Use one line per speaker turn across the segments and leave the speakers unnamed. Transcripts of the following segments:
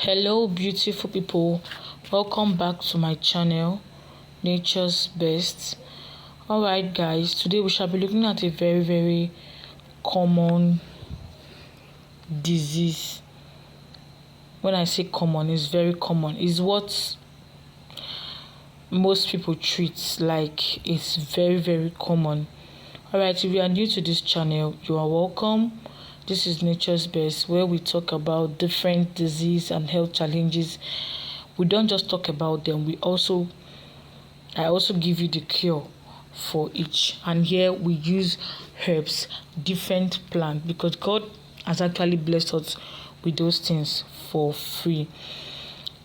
Hello beautiful people, welcome back to my channel Nature's Best. Alright guys, today we shall be looking at a very common disease. When I say common, it's very common. It's what most people treat, like it's very common. Alright, if you are new to this channel, you are welcome. This is Nature's Best, where we talk about different disease and health challenges. We don't just talk about them, I also give you the cure for each. And here we use herbs, different plants, because God has actually blessed us with those things for free.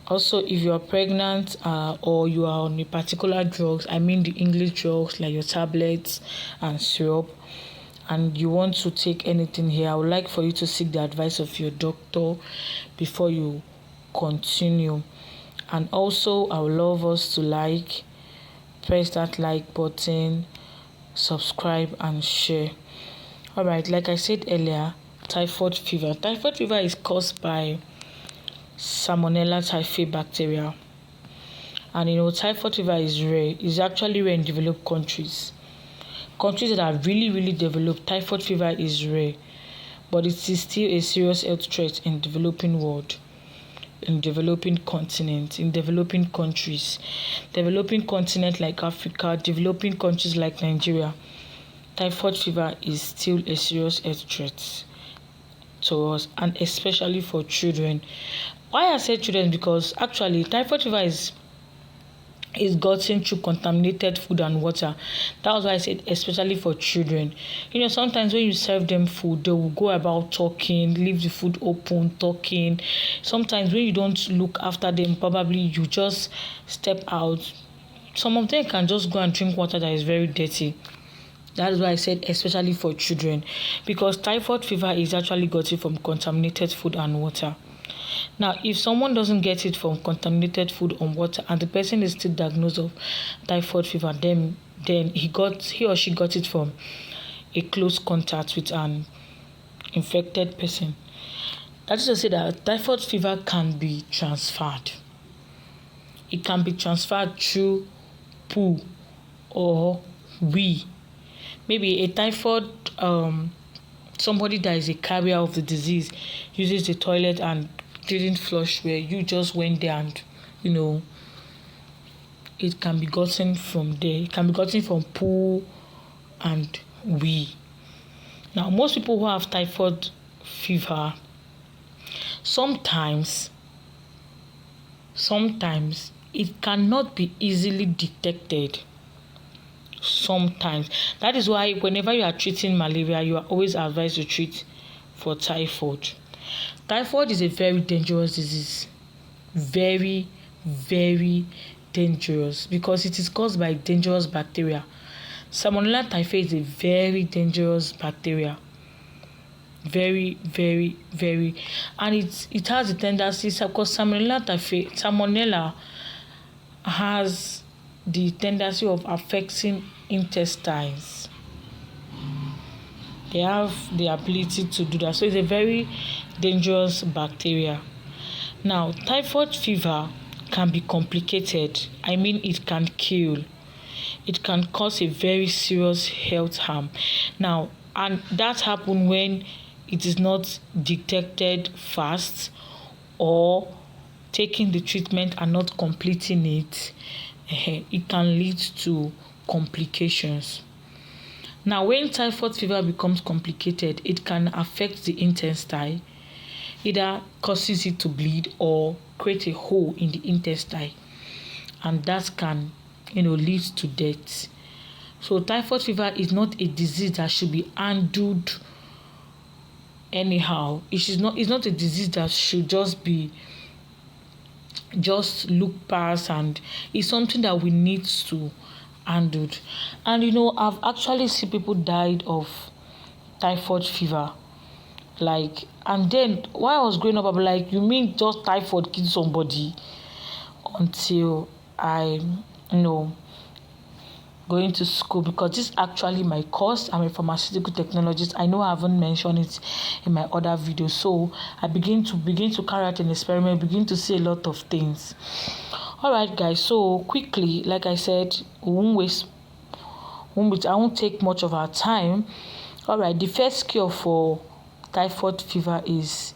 Also, if you are pregnant or you are on a particular drugs, I mean the English drugs like your tablets and syrup, and you want to take anything here, I would like for you to seek the advice of your doctor before you continue. And also, I would love us to press that like button, subscribe and share. Alright, like I said earlier, typhoid fever. Typhoid fever is caused by Salmonella typhi bacteria. And typhoid fever is rare. It's actually rare in developed countries. Countries that are really developed, typhoid fever is rare, but it is still a serious health threat in developing world, in developing continent, in developing countries, developing continent like Africa, developing countries like Nigeria. Typhoid fever is still a serious health threat to us, and especially for children. Why I say children? Because actually typhoid fever is gotten through contaminated food and water. That was why I said especially for children. Sometimes when you serve them food, they will go about talking, leave the food open, talking. Sometimes when you don't look after them, probably you just step out. Some of them can just go and drink water that is very dirty. That is why I said especially for children, because typhoid fever is actually gotten from contaminated food and water. Now, if someone doesn't get it from contaminated food or water and the person is still diagnosed of typhoid fever, then he or she got it from a close contact with an infected person. That is to say that typhoid fever can be transferred. It can be transferred through poo or wee. Maybe a typhoid somebody that is a carrier of the disease uses the toilet and didn't flush where you just went there, and it can be gotten from there. It can be gotten from poo and wee. Now, most people who have typhoid fever, sometimes it cannot be easily detected. Sometimes. That is why whenever you are treating malaria, you are always advised to treat for typhoid. Typhoid is a very dangerous disease. Very dangerous, because it is caused by dangerous bacteria. Salmonella typhi is a very dangerous bacteria. Very. And it has a tendency, because Salmonella has the tendency of affecting intestines. They have the ability to do that. So it's a very dangerous bacteria. Now, typhoid fever can be complicated. I mean, it can kill. It can cause a very serious health harm. Now, and that happens when it is not detected fast, or taking the treatment and not completing it. It can lead to complications. Now, when typhoid fever becomes complicated, it can affect the intestine, either causes it to bleed or create a hole in the intestine, and that can lead to death. So typhoid fever is not a disease that should be handled anyhow. It's not a disease that should just look past, and it's something that we need to handle. And I've actually seen people died of typhoid fever. And then while I was growing up, I'm like, you mean just typhoid killed somebody? Until I going to school, because this is actually my course. I'm a pharmaceutical technologist. I know I haven't mentioned it in my other videos, so I begin to carry out an experiment, begin to see a lot of things. All right, guys, so quickly, like I said, I won't take much of our time. All right, the first cure for typhoid fever is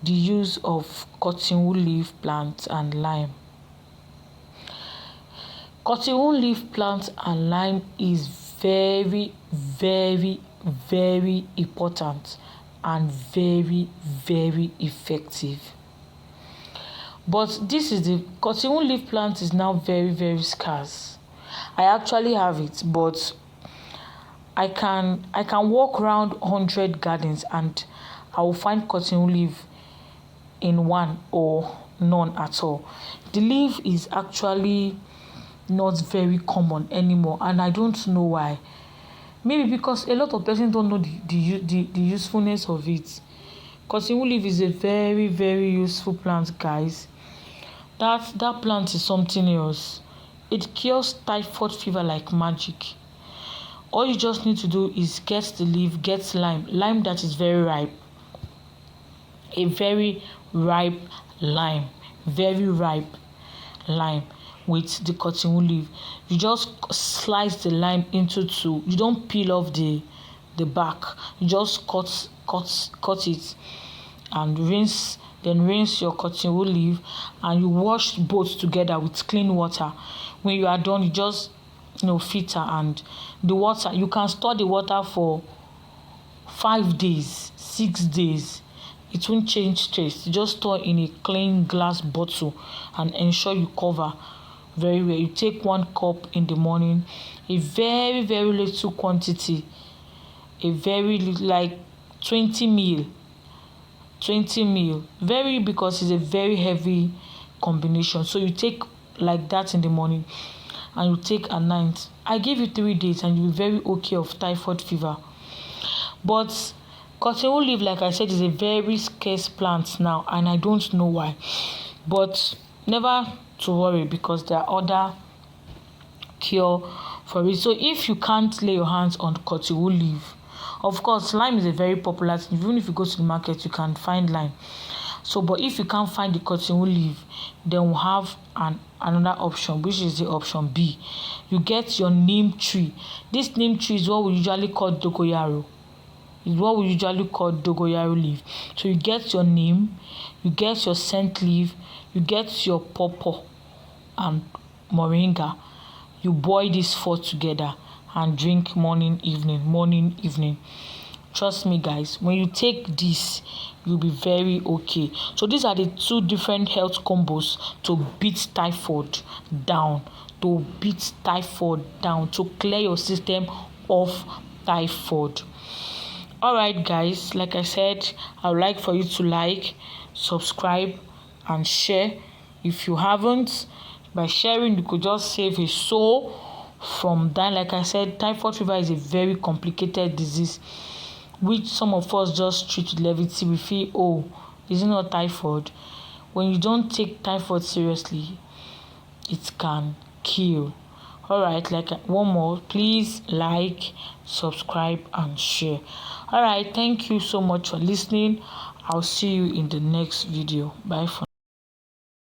the use of cottonwood leaf plant and lime. Cottonwood leaf plant and lime is very, very, very important and very, very effective. But this is the cottonwood leaf plant is now very, very scarce. I actually have it, but I can walk around 100 gardens and I will find cottonwood leaf in one or none at all. The leaf is actually not very common anymore, and I don't know why. Maybe because a lot of persons don't know the usefulness of it. Cottonwood leaf is a very, very useful plant, guys. That plant is something else. It cures typhoid fever like magic. All you just need to do is get the leaf, get lime that is very ripe. A very ripe lime, with the cottonwood leaf. You just slice the lime into two. You don't peel off the back. You just cut it and rinse. Then rinse your cottonwood leaf and you wash both together with clean water. When you are done, you just filter, and the water, you can store the water for 5 days, 6 days. It won't change taste. You just store in a clean glass bottle and ensure you cover very well. You take 1 cup in the morning, a very, very little quantity, a very little, like 20 ml, very, because it's a very heavy combination. So you take like that in the morning and you take at night. I give you 3 days and you'll be very okay of typhoid fever. But cottonwood leaf, like I said, is a very scarce plant now, and I don't know why. But never to worry, because there are other cure for it. So if you can't lay your hands on cottonwood leaf, of course, lime is a very popular thing. Even if you go to the market, you can find lime. So, but if you can't find the cottonwood leaf, then we'll have another option, which is the option B. You get your neem tree. This neem tree is what we usually call dogoyaro. Leaf. So you get your neem, you get your scent leaf, you get your pawpaw and moringa. You boil these 4 together and drink morning, evening. Trust me, guys, when you take this, you'll be very okay. So these are the 2 different health combos to beat typhoid down, to clear your system of typhoid. All right, guys, like I said, I would like for you to like, subscribe and share. If you haven't, by sharing, you could just save a soul from dying. Like I said, typhoid fever is a very complicated disease, which some of us just treat with levity. We feel, oh, is it not typhoid? When you don't take typhoid seriously, it can kill. All right, like one more, please like, subscribe and share. All right, thank you so much for listening. I'll see you in the next video. Bye for now.